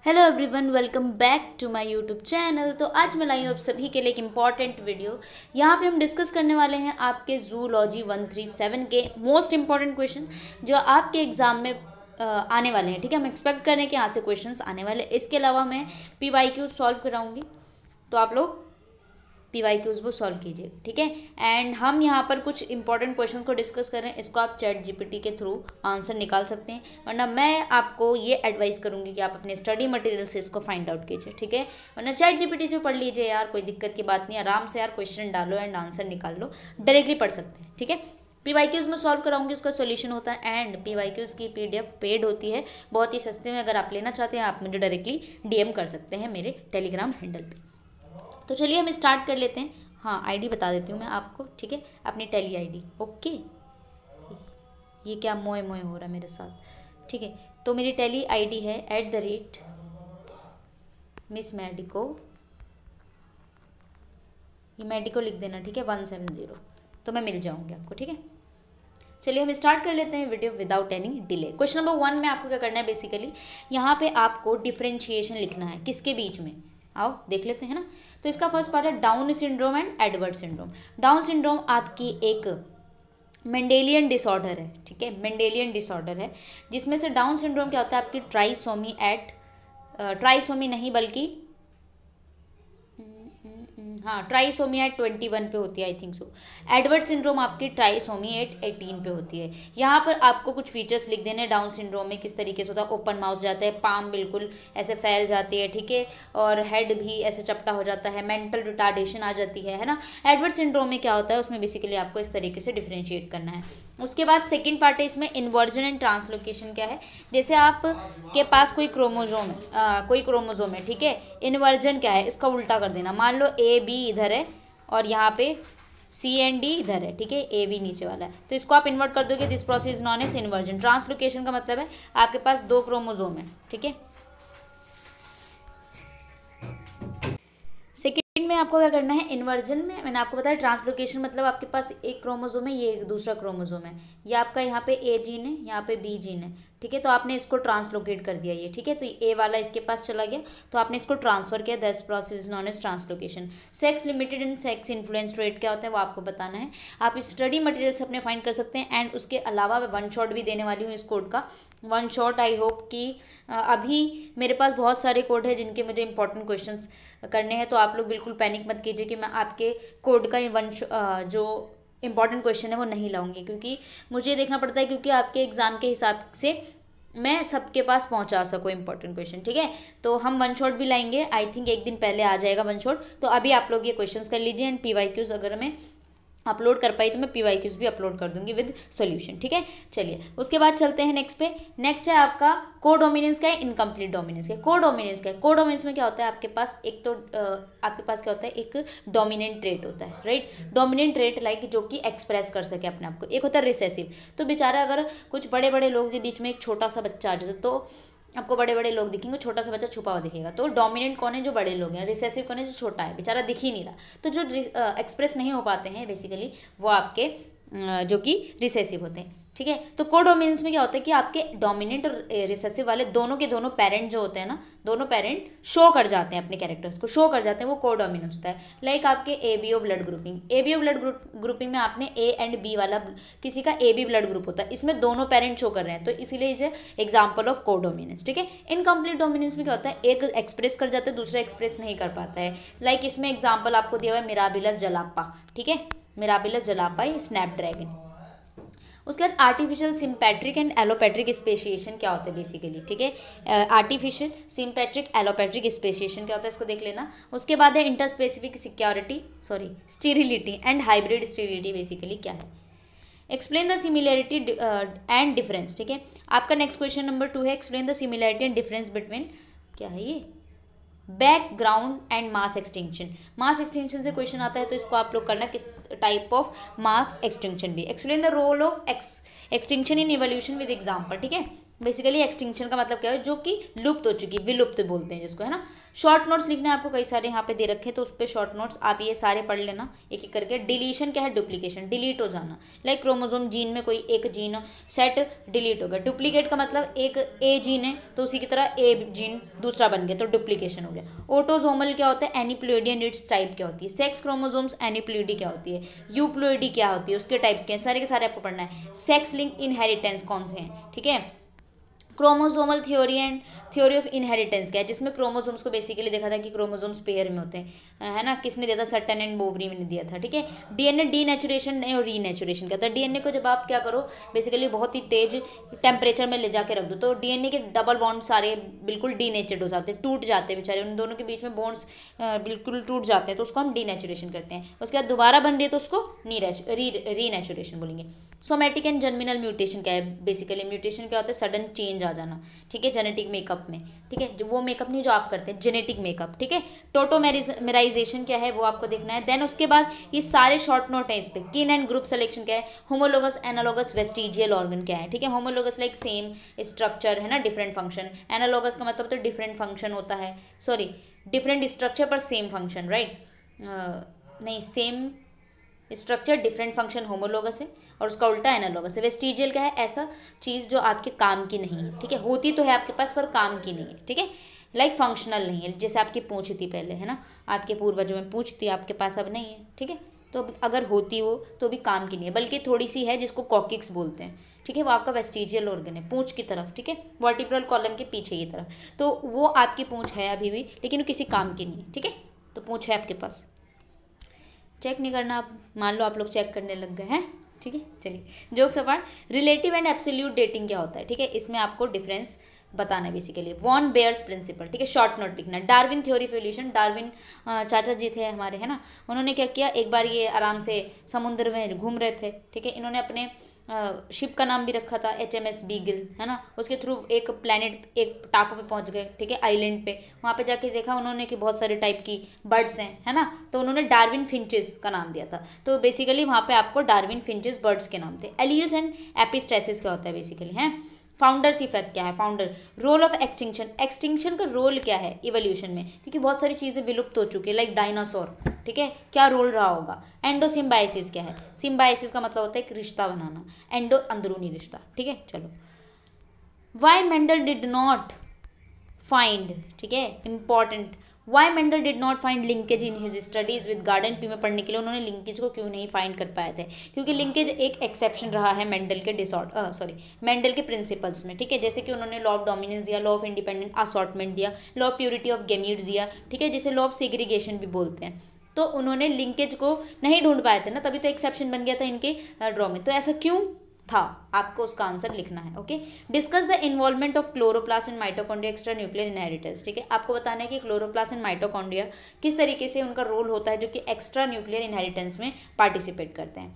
Hello everyone, welcome back to my YouTube channel. तो आज मैं लाई हूँ आप सभी के लिए एक इम्पॉर्टेंट वीडियो। यहाँ पे हम डिस्कस करने वाले हैं आपके जूलॉजी 137 के मोस्ट इम्पॉर्टेंट क्वेश्चन जो आपके एग्जाम में आने वाले हैं। ठीक है, हम एक्सपेक्ट कर रहे हैं कि यहाँ से क्वेश्चंस आने वाले। इसके अलावा मैं PYQ सॉल्व कराऊंगी, तो आप लोग PYQs वो सॉल्व कीजिए। ठीक है, एंड हम यहाँ पर कुछ इंपॉर्टेंट क्वेश्चंस को डिस्कस कर रहे हैं। इसको आप चैट GPT के थ्रू आंसर निकाल सकते हैं, वरना मैं आपको ये एडवाइस करूँगी कि आप अपने स्टडी मटेरियल से इसको फाइंड आउट कीजिए। ठीक है, वरना चैट GPT से पढ़ लीजिए यार, कोई दिक्कत की बात नहीं। आराम से यार क्वेश्चन डालो एंड आंसर निकाल लो, डायरेक्टली पढ़ सकते हैं। ठीक है, PYQs में सॉल्व कराऊंगी, उसका सोल्यूशन होता है एंड PYQs की PDF पेड होती है, बहुत ही सस्ते में। अगर आप लेना चाहते हैं आप मुझे डायरेक्टली DM कर सकते हैं मेरे टेलीग्राम हैंडल पे। तो चलिए हम स्टार्ट कर लेते हैं। हाँ, आईडी बता देती हूँ मैं आपको। ठीक है, अपनी टेली आईडी। ओके, ये क्या मोए मोए हो रहा है मेरे साथ। ठीक है, तो मेरी टेली आईडी है @Miss Medico। ये मेडिको लिख देना, ठीक है, 170, तो मैं मिल जाऊँगी आपको। ठीक है, चलिए हम स्टार्ट कर लेते हैं video without any delay. Question number 1 में आपको क्या करना है, बेसिकली यहाँ पे आपको डिफरेंशिएशन लिखना है। किसके बीच में, आओ देख लेते हैं ना। तो इसका फर्स्ट पार्ट है down syndrome and Edward syndrome. Down syndrome आपकी एक मेंडेलियन डिसऑर्डर है। ठीक है, मेंडेलियन डिसऑर्डर है, जिसमें से डाउन सिंड्रोम क्या होता है आपकी ट्राइसोमी नहीं बल्कि ट्राइसोमी एट 21 पे होती है, I think so. Edward syndrome आपकी ट्राइसोमी एट 18 पे होती है। यहाँ पर आपको कुछ फीचर्स लिख देने डाउन सिंड्रोम में, किस तरीके से होता है। ओपन माउथ जाता है, पाम बिल्कुल ऐसे फैल जाती है, ठीक है, और हेड भी ऐसे चपटा हो जाता है, मेंटल रिटार्डेशन आ जाती है ना। एडवर्ड सिंड्रोम में क्या होता है, उसमें बेसिकली आपको इस तरीके से डिफ्रेंशिएट करना है। उसके बाद सेकेंड पार्ट है इसमें इन्वर्जन एंड ट्रांसलोकेशन। क्या है, जैसे आप के पास कोई क्रोमोजोम है, ठीक है। इन्वर्जन क्या है, इसका उल्टा कर देना। मान लो AB इधर है और यहाँ पे C and D इधर है, ठीक है, AB नीचे वाला है, तो इसको आप इन्वर्ट कर दोगे। This process known as inversion. Translocation का मतलब है आपके पास 2 क्रोमोजोम है, ठीक है। सेकेंड में आपको क्या करना है, इन्वर्जन में मैंने आपको बताया। ट्रांसलोकेशन मतलब आपके पास एक क्रोमोजोम है, ये एक दूसरा क्रोमोजोम है, ये आपका यहाँ पे A जीन है, यहाँ पे B जीन है, ठीक है। तो आपने इसको ट्रांसलोकेट कर दिया ये, ठीक है। तो A वाला इसके पास चला गया, तो आपने इसको ट्रांसफर किया। That process known as translocation. Sex limited and sex influence trait क्या होता है वो आपको बताना है। आप स्टडी मटेरियल से अपने फाइंड कर सकते हैं। एंड उसके अलावा मैं 1 शॉट भी देने वाली हूँ इस कोड का। 1 शॉट आई होप कि अभी मेरे पास बहुत सारे कोड है जिनके मुझे इंपॉर्टेंट क्वेश्चंस करने हैं, तो आप लोग बिल्कुल पैनिक मत कीजिए कि मैं आपके कोड का जो इंपॉर्टेंट क्वेश्चन है वो नहीं लाऊंगी, क्योंकि मुझे देखना पड़ता है, क्योंकि आपके एग्जाम के हिसाब से मैं सबके पास पहुंचा सकूँ इंपॉर्टेंट क्वेश्चन, ठीक है। तो हम 1 शॉट भी लाएंगे, आई थिंक एक दिन पहले आ जाएगा 1 शॉट। तो अभी आप लोग ये क्वेश्चंस कर लीजिए एंड PYQs अगर मैं अपलोड कर पाई तो मैं PYQs भी अपलोड कर दूंगी विद सॉल्यूशन, ठीक है। चलिए उसके बाद चलते हैं नेक्स्ट पे। नेक्स्ट है आपका कोडोमिनेंस का है, इनकम्प्लीट डोमिनेंस का। कोडोमिनेंस का है, कोडोमिनेंस में क्या होता है आपके पास, एक तो आपके पास क्या होता है, एक डोमिनेंट ट्रेट होता है, राइट। डोमिनेंट ट्रेट लाइक जो कि एक्सप्रेस कर सके अपने आप को। एक होता है रिसेसिव, तो बेचारा अगर कुछ बड़े बड़े लोगों के बीच में एक छोटा सा बच्चा आ जाता है तो आपको बड़े बड़े लोग दिखेंगे, छोटा सा बच्चा छुपा हुआ दिखेगा। तो डोमिनेंट कौन है, जो बड़े लोग हैं। रिसेसिव कौन है, जो छोटा है, बेचारा दिख ही नहीं रहा। तो जो एक्सप्रेस नहीं हो पाते हैं बेसिकली वो आपके जो कि रिसेसिव होते हैं, ठीक है। तो कोडोमिनेंस में क्या होता है कि आपके डोमिनेंट और रिसेसिव वाले दोनों के दोनों पेरेंट जो होते हैं ना, दोनों पेरेंट शो कर जाते हैं, अपने कैरेक्टर्स को शो कर जाते हैं, वो कोडोमिनेंस होता है। लाइक आपके ABO blood grouping. ABO blood grouping में आपने A एंड B वाला, किसी का AB ब्लड ग्रुप होता है, इसमें दोनों पेरेंट शो कर रहे हैं, तो इसीलिए इसे एग्जाम्पल ऑफ कोडोमिनेंस, ठीक है। इनकम्प्लीट डोमिनेंस में क्या होता है, एक एक्सप्रेस कर जाता है, दूसरा एक्सप्रेस नहीं कर पाता है। लाइक इसमें एग्जाम्पल आपको दिया हुआ है मिराबिलस जलापा, ठीक है, मिराबिलस जलापा, स्नैपड्रैगन। उसके बाद artificial sympatric and allopatric speciation क्या होता है बेसिकली, ठीक है। आर्टिफिशियल सिम्पैट्रिक एलोपैट्रिक स्पेशिएशन क्या होता है, इसको देख लेना। उसके बाद है interspecific sterility and hybrid sterility basically क्या है। Explain the similarity and difference, ठीक है। आपका नेक्स्ट क्वेश्चन नंबर 2 है explain the similarity and difference between, क्या है ये, background and mass extinction. Mass extinction से क्वेश्चन आता है, तो इसको आप लोग करना किस टाइप ऑफ मास एक्सटिंक्शन भी। Explain the role of extinction in evolution with example, ठीक है। बेसिकली एक्सटिंक्शन का मतलब क्या है, जो कि लुप्त हो चुकी, विलुप्त बोलते हैं जिसको, है ना। शॉर्ट नोट्स लिखना है आपको, कई सारे यहाँ पे दे रखे, तो उस पर शॉर्ट नोट्स आप ये सारे पढ़ लेना एक एक करके। डिलीशन क्या है, डुप्लीकेशन, डिलीट हो जाना। लाइक क्रोमोसोम जीन में कोई एक जीन सेट डिलीट हो गया। डुप्लीकेट का मतलब एक ए जीन है तो उसी की तरह ए जीन दूसरा बन गया, तो डुप्लीकेशन हो गया। ऑटोसोमल क्या होता है, एनीप्लॉइडी एंड इट्स टाइप क्या होती है। सेक्स क्रोमोसोम्स, एनीप्लॉइडी क्या होती है, यूप्लॉइडी क्या होती है, उसके टाइप्स क्या है, सारे के सारे आपको पढ़ना है। सेक्स लिंक इनहेरिटेंस कौन से हैं, ठीक है। Chromosomal theory and theory of inheritance क्या है, जिसमें क्रोमोसोम्स को बेसिकली देखा था कि क्रोमोसोम्स पेयर में होते हैं, है ना। किसने दिया था, सटन एंड बोवरी ने दिया था, ठीक है। डीएनए डीनेचुरेशन और रीनेचुरेशन क्या था। डीएनए को जब आप क्या करो, बेसिकली बहुत ही तेज टेम्परेचर में ले जाके रख दो तो डीएनए के डबल बॉन्ड सारे बिल्कुल डीनेचर्ड हो जाते हैं, टूट जाते हैं बेचारे, उन दोनों के बीच में बॉन्ड्स बिल्कुल टूट जाते हैं, तो उसको हम डीनेचुरेशन करते हैं। उसके बाद दोबारा बन रही है तो उसको रीनेचुरेशन बोलेंगे। सोमैटिक एंड जर्मिनल म्यूटेशन क्या है, बेसिकली म्यूटेशन क्या होता है, सडन चेंज आ जाना, ठीक है, जेनेटिक मेकअप में, ठीक है, जो वो मेकअप नहीं जो आप करते हैं, जेनेटिक मेकअप, ठीक है। टोटोमेराइजेशन क्या है वो आपको देखना है। देन उसके बाद ये सारे शॉर्ट नोट है इस पे। किन एंड ग्रुप सिलेक्शन क्या है, होमोलोगस एनालोगस वेस्टिजियल ऑर्गन क्या है, ठीक है। होमोलोगस लाइक सेम स्ट्रक्चर, है ना, डिफरेंट फंक्शन। एनालोगस का मतलब तो डिफरेंट फंक्शन होता है, सॉरी डिफरेंट स्ट्रक्चर पर सेम फंक्शन, राइट, नहीं same structure different function homologous है, और उसका उल्टा एनालोगस है। वेस्टिजियल क्या है, ऐसा चीज़ जो आपके काम की नहीं है, ठीक है, होती तो है आपके पास पर काम की नहीं है, ठीक है, लाइक फंक्शनल नहीं है। जैसे आपकी पूंछ थी पहले, है ना, आपके पूर्वजों में पूंछ थी, आपके पास अब नहीं है, ठीक है, तो अगर होती हो तो भी काम की नहीं है, बल्कि थोड़ी सी है जिसको कॉकिक्स बोलते हैं, ठीक है, वो आपका वेस्टिजियल ऑर्गन है, पूंछ की तरफ, ठीक है, वर्टिब्रल कॉलम के पीछे की तरफ, तो वो आपकी पूंछ है अभी भी, लेकिन वो किसी काम की नहीं है, ठीक है, तो पूंछ है आपके पास। चेक नहीं करना, आप मान लो आप लोग चेक करने लग गए हैं, ठीक है। चलिए jokes apart, relative and absolute dating क्या होता है, ठीक है, इसमें आपको डिफरेंस बताना है बेसिकली। वॉन बेयर्स प्रिंसिपल, ठीक है, शॉर्ट नोट लिखना है। Darwin theory of evolution, Darwin चाचा जी थे हमारे, है ना, उन्होंने क्या किया, एक बार ये आराम से समुद्र में घूम रहे थे, ठीक है, इन्होंने अपने शिप का नाम भी रखा था HMS बीगल, है ना, उसके थ्रू एक प्लेनेट, एक टापू पे पहुंच गए, ठीक है, आइलैंड पे, वहाँ पे जाके देखा उन्होंने कि बहुत सारे टाइप की बर्ड्स हैं, है ना, तो उन्होंने डार्विन फिंचेस का नाम दिया था, तो बेसिकली वहाँ पे आपको डार्विन फिंचेस बर्ड्स के नाम थे। एलील्स एंड एपिस्टेसिस क्या होता है बेसिकली, है। फाउंडर्स इफेक्ट क्या है, founder role of extinction, extinction का रोल क्या है इवोल्यूशन में, क्योंकि बहुत सारी चीज़ें विलुप्त हो चुकी है, लाइक डायनासोर, ठीक है, क्या रोल रहा होगा। एंडो सिम्बाइसिस क्या है, सिम्बाइसिस का मतलब होता है एक रिश्ता बनाना, एंडो अंदरूनी रिश्ता, ठीक है। चलो, why Mendel did not find, ठीक है, important, why Mendel did not find linkage in his studies with garden pea में पढ़ने के लिए उन्होंने लिंकेज को क्यों नहीं फाइंड कर पाए थे, क्योंकि लिंकेज एक एक्सेप्शन रहा है मेंडल के मेंडल के प्रिंसिपल्स में, ठीक है, जैसे कि उन्होंने लॉ ऑफ डोमिनेंस दिया, लॉ ऑफ इंडिपेंडेंट असॉर्टमेंट दिया, law of purity of gametes दिया, ठीक है, जिसे लॉ ऑफ सेग्रीगेशन भी बोलते हैं, तो उन्होंने लिंकेज को नहीं ढूंढ पाए थे ना, तभी तो एक्सेप्शन बन गया था इनके ड्रॉ में। तो ऐसा क्यों था, आपको उसका आंसर लिखना है, okay. Discuss the involvement of chloroplast and mitochondria extra nuclear inheritance, ठीक है, आपको बताना है कि क्लोरोप्लास्ट एंड माइटोकॉन्ड्रिया किस तरीके से उनका रोल होता है जो कि एक्स्ट्रा न्यूक्लियर इनहेरिटेंस में पार्टिसिपेट करते हैं।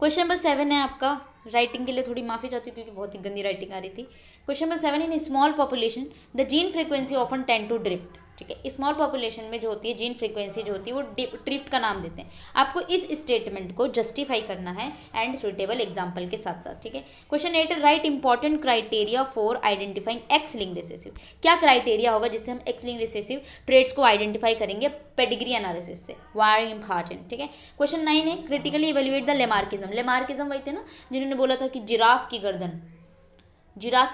क्वेश्चन नंबर 7 है आपका, राइटिंग के लिए थोड़ी माफ़ी चाहती हूँ क्योंकि बहुत ही गंदी राइटिंग आ रही थी। Question number 7, in small population the gene frequency often tend to drift, ठीक है, स्मॉल पॉपुलेशन में जो होती है जीन फ्रीक्वेंसी जो होती है वो ड्रिफ्ट का नाम देते हैं। आपको इस स्टेटमेंट को जस्टिफाई करना है एंड सुटेबल एग्जाम्पल के साथ साथ, ठीक है। Question 8, right important criteria for identifying x link recessive, क्या क्राइटेरिया होगा जिससे हम एक्स लिंक रिसेसिव ट्रेड्स को आइडेंटिफाई करेंगे पेडिग्री एनालिसिस से, वेरी इंपॉर्टेंट, ठीक है। क्वेश्चन 9 है, critically evaluate the Lamarckism, Lamarckism वही थे ना जिन्होंने बोला था कि जिराफ की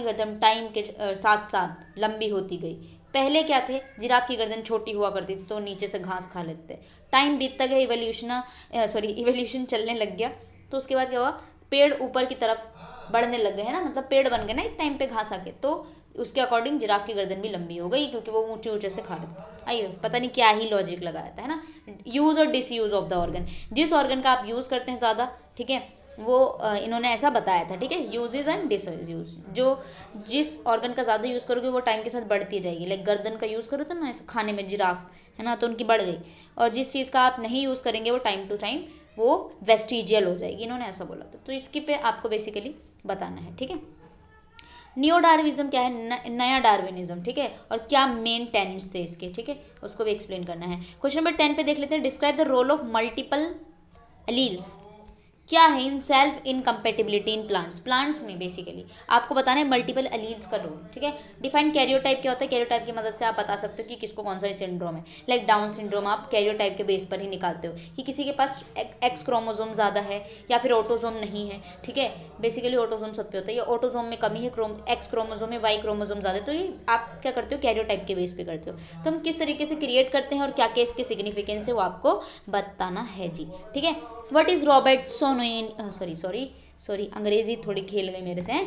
गर्दन टाइम के साथ साथ लंबी होती गई। पहले क्या थे, जिराफ की गर्दन छोटी हुआ करती थी तो नीचे से घास खा लेते, टाइम बीतता गया, इवोल्यूशन चलने लग गया, तो उसके बाद क्या हुआ, पेड़ ऊपर की तरफ बढ़ने लग गए, है ना, मतलब पेड़ बन गए ना एक टाइम पे घास आके, तो उसके अकॉर्डिंग जिराफ की गर्दन भी लंबी हो गई क्योंकि वो ऊंचे ऊंचे से खा रहे थे। आइए, पता नहीं क्या ही लॉजिक लगाया था, है ना। यूज़ और डिसयूज़ ऑफ द ऑर्गन, जिस ऑर्गन का आप यूज़ करते हैं ज़्यादा, ठीक है, वो इन्होंने ऐसा बताया था, ठीक है, यूजेज एंड डिसयूज, जो जिस ऑर्गन का ज़्यादा यूज़ करोगे वो टाइम के साथ बढ़ती जाएगी, लाइक गर्दन का यूज़ करो तो ना ऐसे खाने में जिराफ, है ना, तो उनकी बढ़ गई, और जिस चीज़ का आप नहीं यूज़ करेंगे वो टाइम टू टाइम वो वेस्टिजियल हो जाएगी, इन्होंने ऐसा बोला था, तो इसके पे आपको बेसिकली बताना है, ठीक है। न्यू डार्विज्म क्या है, नया डार्विनिज्म, ठीक है, और क्या मेन टेनेंट्स थे इसके, ठीक है, उसको भी एक्सप्लेन करना है। क्वेश्चन नंबर 10 पे देख लेते हैं, describe the role of multiple alleles, क्या है in self incompatibility in plants में बेसिकली आपको बताना है मल्टीपल एलील्स का रोल, ठीक है। डिफाइन कैरियोटाइप क्या होता है, कैरियोटाइप की मदद से आप बता सकते हो कि किसको कौन सा सिंड्रोम है। लाइक डाउन सिंड्रोम आप कैरियोटाइप के बेस पर ही निकालते हो कि किसी के पास एक्स क्रोमोसोम ज़्यादा है या फिर ऑटोसोम नहीं है, ठीक है। बेसिकली ऑटोसोम सब पे होता है, या ऑटोसोम में कमी है, एक्स क्रोमोसोम में वाई क्रोमोसोम ज़्यादा है, तो ये आप क्या करते हो कैरियोटाइप के बेस पे करते हो। तो हम किस तरीके से क्रिएट करते हैं और क्या क्या इसके सिग्निफिकेंस है वो आपको बताना है जी, ठीक है। व्हाट इज रॉबर्टसोनियन सॉरी अंग्रेजी थोड़ी खेल गई मेरे से।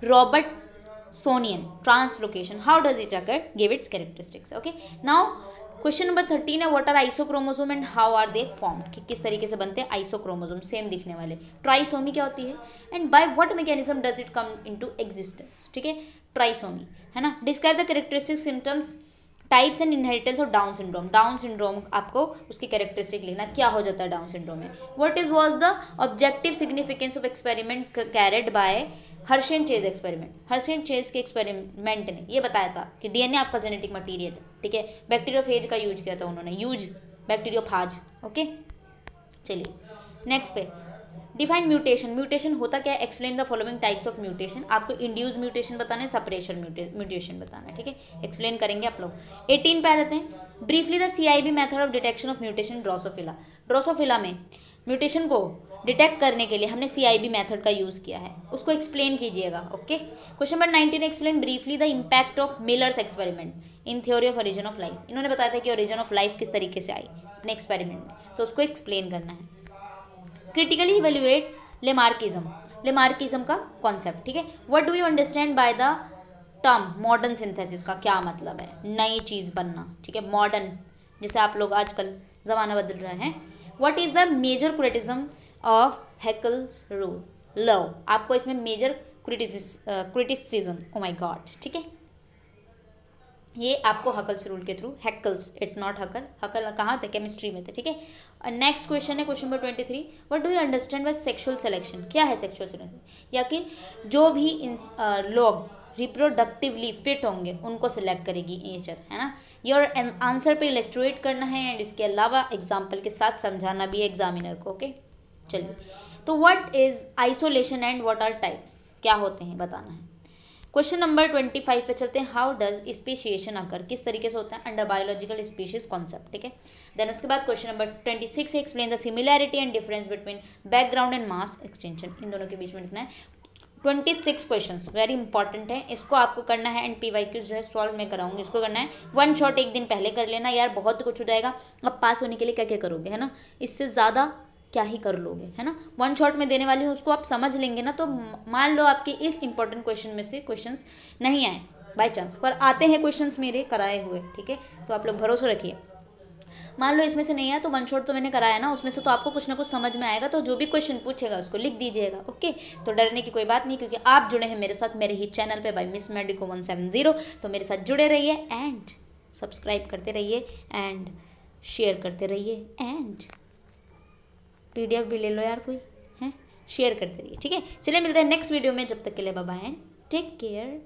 Robertsonian translocation, how does it occur, give its characteristics. Okay, now question number 13 है what are isochromosome and how are they formed, कि किस तरीके से बनते हैं आइसोक्रोमोसोम, सेम दिखने वाले। ट्राइसोमी क्या होती है and by what mechanism does it come into existence, ठीक है। ट्राइसोमी है ना। Describe the characteristic symptoms, types and inheritance of down syndrome. Down syndrome आपको उसकी कैरेक्टरिस्टिक लिखना, क्या हो जाता है डाउन सिंड्रोम में। What is was the objective significance of experiment carried by Hershey and chase experiment. Hershey and chase के experiment ने ये बताया था कि डीएनए आपका जेनेटिक मटीरियल है, ठीक है। बैक्टीरियोफेज का यूज किया था उन्होंने, बैक्टीरियोफाज। ओके, चलिए नेक्स्ट पे डिफाइन म्यूटेशन। म्यूटेशन होता क्या है, explain the following types of mutation. आपको इंड्यूस म्यूटेशन बताना है, सपरेशन म्यूटेशन बताना है, ठीक है। एक्सप्लेन करेंगे आप लोग। 18 पे आ जाते हैं। Briefly the CIB method of detection of mutation Drosophila. Drosophila में म्यूटेशन को डिटेक्ट करने के लिए हमने सीआईबी मेथड का यूज़ किया है, उसको एक्सप्लेन कीजिएगा। Okay, question number 19, explain briefly the impact of millers experiment in theory of origin of life. इन्होंने बताया था कि ओरिजिन ऑफ लाइफ किस तरीके से आई अपने एक्सपेरिमेंट में, तो उसको एक्सप्लेन करना है। क्रिटिकली इवेल्युएट लेमार्किज्म का कॉन्सेप्ट, ठीक है। What do you understand by the term modern synthesis, का क्या मतलब है, नई चीज़ बनना, ठीक है। मॉडर्न जैसे आप लोग आजकल ज़माना बदल रहे हैं। What is the major criticism of Haeckel's rule law. आपको इसमें major criticism, oh my god, ठीक है, ये आपको हकल्स रूल के through, Haeckel's, it's not Huckel, Huckel कहाँ थे, केमिस्ट्री में थे, ठीक है। नेक्स्ट क्वेश्चन है question number 23, what do you understand by sexual selection. क्या है सेक्सुअल सिलेक्शन, या कि जो भी लोग रिप्रोडक्टिवली फिट होंगे उनको सिलेक्ट करेगी नेचर, है ना। योर आंसर पे इलस्ट्रेट करना है एंड इसके अलावा एग्जाम्पल के साथ समझाना भी है एग्जामिनर को। ओके, चलिए, तो what is isolation and what are types, क्या होते हैं बताना है। क्वेश्चन नंबर 25 पे चलते हैं। हाउ डज स्पेशिएशन अकर, किस तरीके से होता है अंडर बायोलॉजिकल स्पीशीज कॉन्सेप्ट, ठीक है। देन उसके बाद क्वेश्चन नंबर 26 से explain the similarity and difference between background and mass extension, इन दोनों के बीच में लिखना है। 26 क्वेश्चंस वेरी इंपॉर्टेंट है, इसको आपको करना है एंड PYQ जो है सॉल्व मैं कराऊंगी, इसको करना है वन शॉट, एक दिन पहले कर लेना यार, बहुत कुछ हो जाएगा। अब पास होने के लिए क्या क्या करोगे, है ना, इससे ज़्यादा क्या ही कर लोगे, है ना। वन शॉट में देने वाली हूँ, उसको आप समझ लेंगे ना, तो मान लो आपके इस इंपॉर्टेंट क्वेश्चन में से क्वेश्चंस नहीं आए बाय चांस, पर आते हैं क्वेश्चंस मेरे कराए हुए, ठीक है, तो आप लोग भरोसा रखिए। मान लो इसमें से नहीं आया तो वन शॉट तो मैंने कराया ना, उसमें से तो आपको कुछ ना कुछ समझ में आएगा, तो जो भी क्वेश्चन पूछेगा उसको लिख दीजिएगा। ओके, तो डरने की कोई बात नहीं, क्योंकि आप जुड़े हैं मेरे साथ मेरे ही चैनल पे बाय मिस मेडिको 170, तो मेरे साथ जुड़े रहिए एंड सब्सक्राइब करते रहिए एंड शेयर करते रहिए एंड PDF भी ले लो यार कोई, है, शेयर करते रहिए, ठीक है। चलिए मिलते हैं नेक्स्ट वीडियो में, जब तक के लिए bye bye and take care.